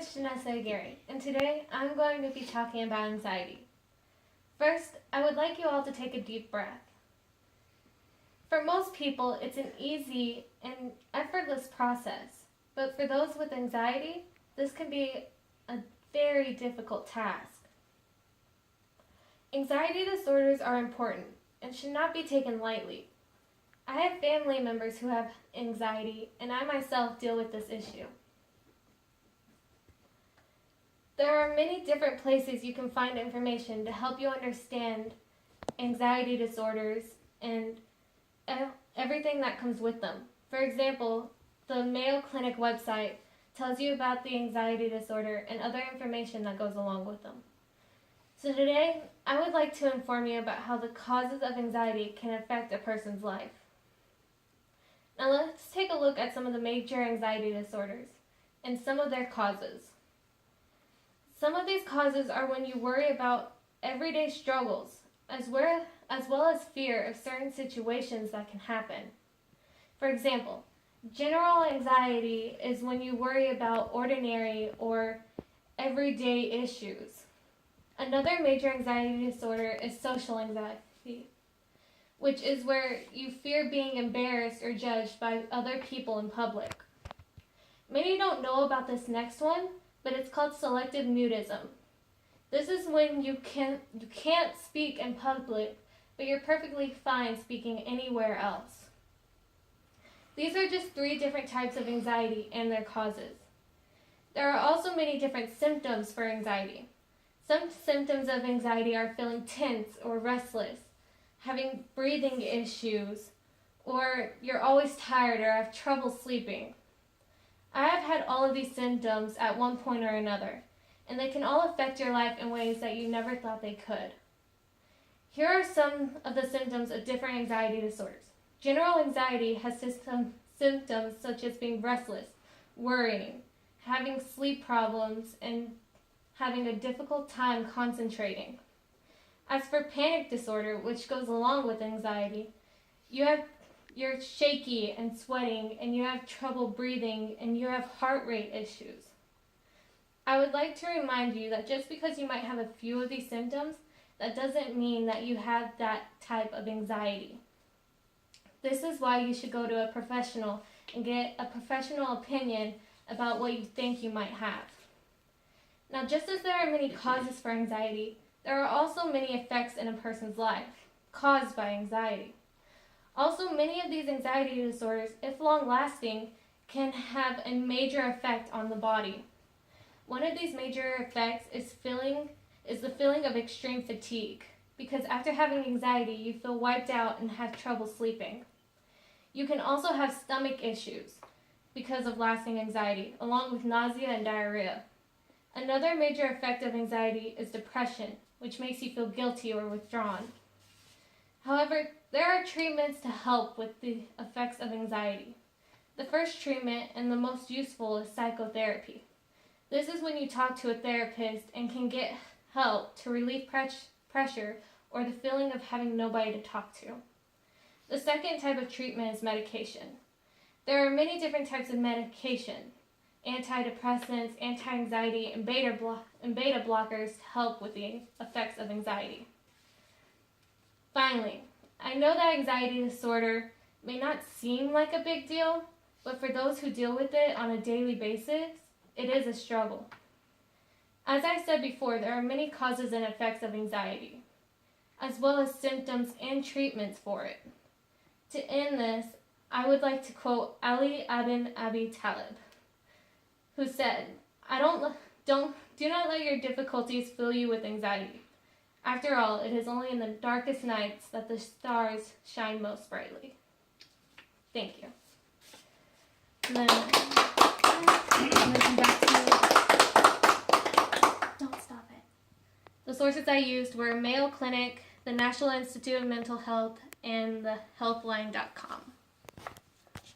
is Janessa Aguirre, and today I'm going to be talking about anxiety. First, I would like you all to take a deep breath. For most people, it's an easy and effortless process, but for those with anxiety, this can be a very difficult task. Anxiety disorders are important and should not be taken lightly. I have family members who have anxiety, and I myself deal with this issue. There are many different places you can find information to help you understand anxiety disorders and everything that comes with them. For example, the Mayo Clinic website tells you about the anxiety disorder and other information that goes along with them. So today, I would like to inform you about how the causes of anxiety can affect a person's life. Now let's take a look at some of the major anxiety disorders and some of their causes. Some of these causes are when you worry about everyday struggles, as well as fear of certain situations that can happen. For example, general anxiety is when you worry about ordinary or everyday issues. Another major anxiety disorder is social anxiety, which is where you fear being embarrassed or judged by other people in public. Many don't know about this next one, but it's called selective mutism. This is when you can't speak in public, but you're perfectly fine speaking anywhere else. These are just 3 different types of anxiety and their causes. There are also many different symptoms for anxiety. Some symptoms of anxiety are feeling tense or restless, having breathing issues, or you're always tired or have trouble sleeping. I have had all of these symptoms at one point or another, and they can all affect your life in ways that you never thought they could. Here are some of the symptoms of different anxiety disorders. General anxiety has symptoms such as being restless, worrying, having sleep problems, and having a difficult time concentrating. As for panic disorder, which goes along with anxiety, you're shaky and sweating, and you have trouble breathing, and you have heart rate issues. I would like to remind you that just because you might have a few of these symptoms, that doesn't mean that you have that type of anxiety. This is why you should go to a professional and get a professional opinion about what you think you might have. Now, just as there are many causes for anxiety, there are also many effects in a person's life caused by anxiety. Also, many of these anxiety disorders, if long-lasting, can have a major effect on the body. One of these major effects is the feeling of extreme fatigue, because after having anxiety, you feel wiped out and have trouble sleeping. You can also have stomach issues because of lasting anxiety, along with nausea and diarrhea. Another major effect of anxiety is depression, which makes you feel guilty or withdrawn. However, there are treatments to help with the effects of anxiety. The first treatment and the most useful is psychotherapy. This is when you talk to a therapist and can get help to relieve pressure or the feeling of having nobody to talk to. The second type of treatment is medication. There are many different types of medication: antidepressants, anti-anxiety, and beta blockers to help with the effects of anxiety. Finally, I know that anxiety disorder may not seem like a big deal, but for those who deal with it on a daily basis, it is a struggle. As I said before, there are many causes and effects of anxiety, as well as symptoms and treatments for it. To end this, I would like to quote Ali ibn Abi Talib, who said, do not let your difficulties fill you with anxiety. After all, it is only in the darkest nights that the stars shine most brightly. Thank you. And then I'm going to come back to, don't stop it. The sources I used were Mayo Clinic, the National Institute of Mental Health, and the healthline.com.